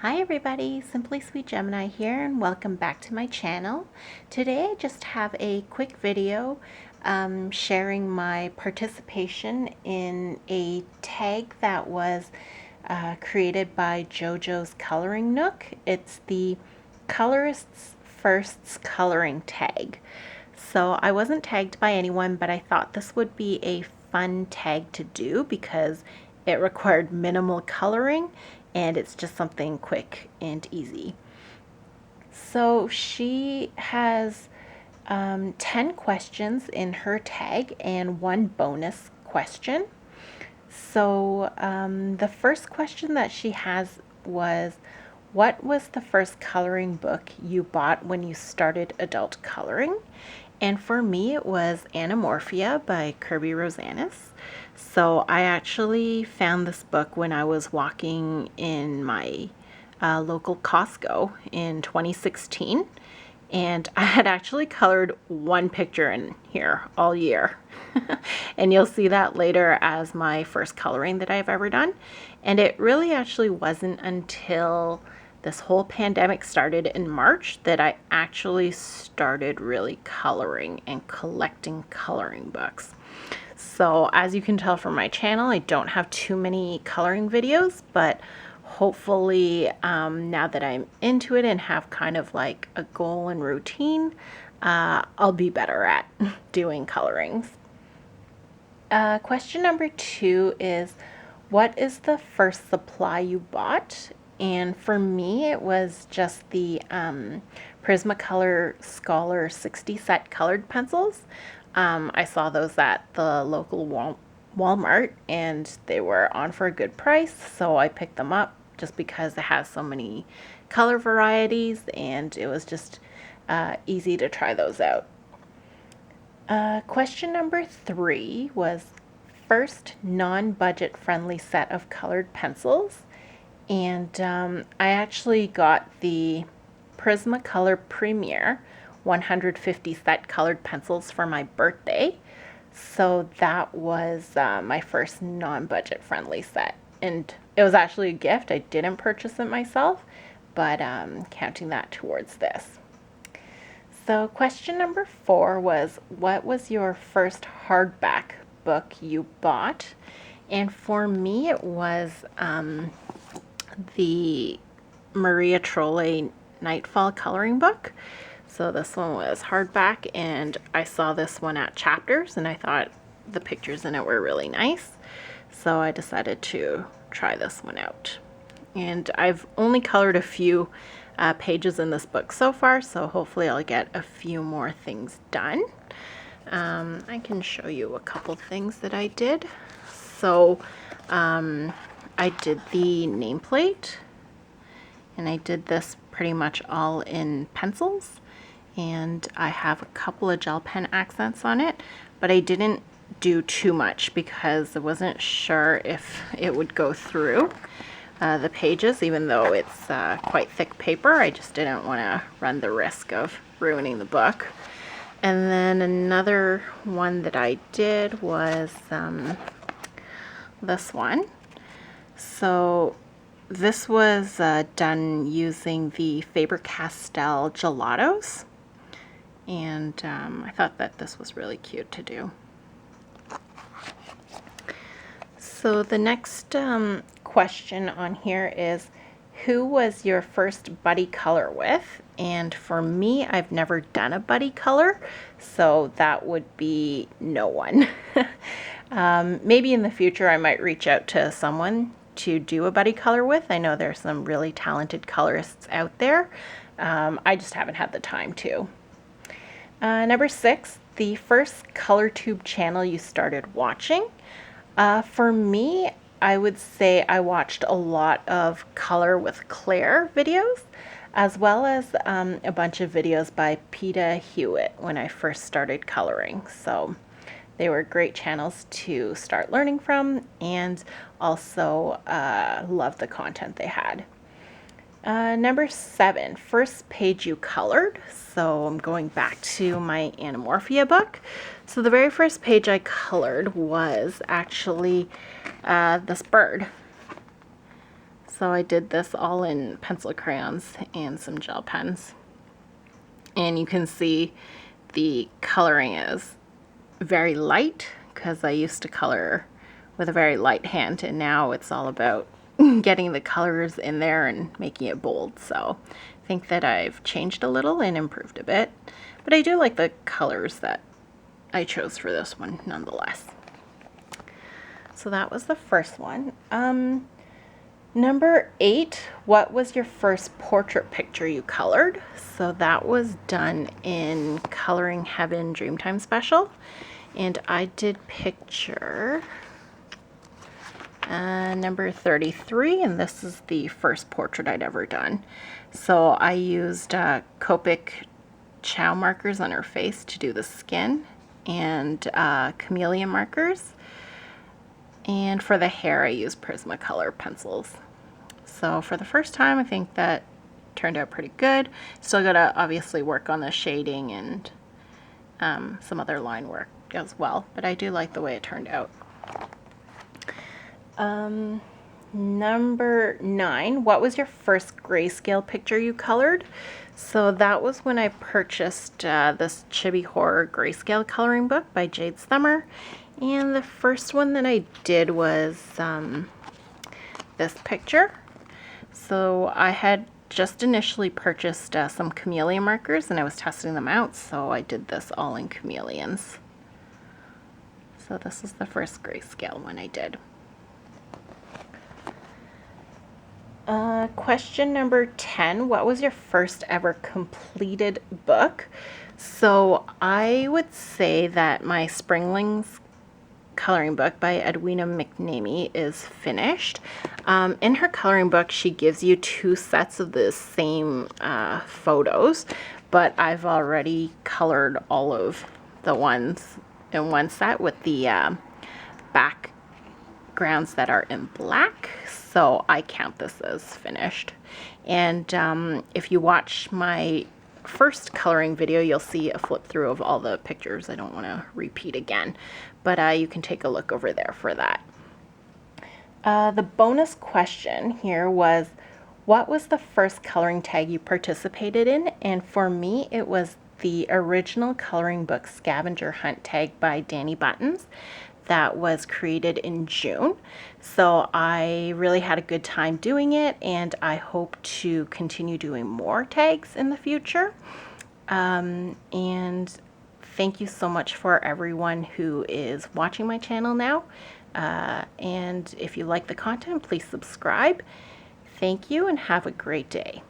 Hi everybody, SimplySweetGemini here and welcome back to my channel. Today I just have a quick video sharing my participation in a tag that was created by JoJo's Coloring Nook. It's the Colorist's Firsts Coloring Tag. So I wasn't tagged by anyone, but I thought this would be a fun tag to do because it required minimal coloring and it's just something quick and easy. So she has 10 questions in her tag and one bonus question. So the first question that she has was, what was the first coloring book you bought when you started adult coloring? And for me, it was Anamorphia by Kirby Rosanis. So I actually found this book when I was walking in my local Costco in 2016. And I had actually colored one picture in here all year. And you'll see that later as my first coloring that I've ever done. And it really actually wasn't until this whole pandemic started in March that I actually started really coloring and collecting coloring books. So as you can tell from my channel, I don't have too many coloring videos, but hopefully now that I'm into it and have kind of like a goal and routine, I'll be better at doing colorings. Question number 2 is, what is the first supply you bought? And for me, it was just the Prismacolor Scholar 60 set colored pencils. I saw those at the local Walmart and they were on for a good price, so I picked them up just because it has so many color varieties and it was just easy to try those out. Question number 3 was first non-budget friendly set of colored pencils. And I actually got the Prismacolor Premier 150 set colored pencils for my birthday. So that was my first non-budget friendly set. And it was actually a gift. I didn't purchase it myself, but counting that towards this. So question number 4 was, what was your first hardback book you bought? And for me, it was the Maria Trolle Nightfall coloring book. So this one was hardback and I saw this one at Chapters and I thought the pictures in it were really nice. So I decided to try this one out. And I've only colored a few pages in this book so far, so hopefully I'll get a few more things done. I can show you a couple things that I did. So I did the nameplate, and I did this pretty much all in pencils, and I have a couple of gel pen accents on it, but I didn't do too much because I wasn't sure if it would go through the pages, even though it's quite thick paper. I just didn't want to run the risk of ruining the book. And then another one that I did was this one. So this was done using the Faber-Castell gelatos, and I thought that this was really cute to do. So the next question on here is, who was your first buddy color with? And for me, I've never done a buddy color, so that would be no one. Maybe in the future I might reach out to someone to do a buddy color with. I know there's some really talented colorists out there. I just haven't had the time to. Number 6, the first Colortube channel you started watching. For me, I would say I watched a lot of Color with Claire videos, as well as a bunch of videos by Peta Hewitt when I first started coloring. So they were great channels to start learning from, and also loved the content they had. Number 7, first page you colored. So I'm going back to my Anamorphia book. So the very first page I colored was actually this bird. So I did this all in pencil crayons and some gel pens. And you can see the coloring is very light because I used to color with a very light hand, and now it's all about getting the colors in there and making it bold. So I think that I've changed a little and improved a bit, but I do like the colors that I chose for this one nonetheless. So that was the first one. Number 8, what was your first portrait picture you colored? So that was done in Coloring Heaven Dreamtime Special, and I did picture number 33, and this is the first portrait I'd ever done. So I used Copic Chow markers on her face to do the skin, and chameleon markers, and for the hair I used Prismacolor pencils. So for the first time, I think that turned out pretty good. Still gotta obviously work on the shading and some other line work as well, but I do like the way it turned out. Number 9, what was your first grayscale picture you colored? So that was when I purchased this Chibi Horror Grayscale coloring book by Jade Summer, and the first one that I did was this picture. So I had just initially purchased some chameleon markers, and I was testing them out, so I did this all in chameleons. So this is the first grayscale one I did. Question number 10, what was your first ever completed book? So I would say that my Springlings coloring book by Edwina McNamee is finished. In her coloring book, she gives you 2 sets of the same photos, but I've already colored all of the ones in one set with the backgrounds that are in black, so I count this as finished. And if you watch my first coloring video, you'll see a flip through of all the pictures. I don't want to repeat again, but you can take a look over there for that. The bonus question here was, what was the first coloring tag you participated in? And for me, it was the original coloring book Scavenger Hunt tag by Danny Buttons that was created in June. So I really had a good time doing it, and I hope to continue doing more tags in the future. And thank you so much for everyone who is watching my channel now. And if you like the content, please subscribe. Thank you and have a great day.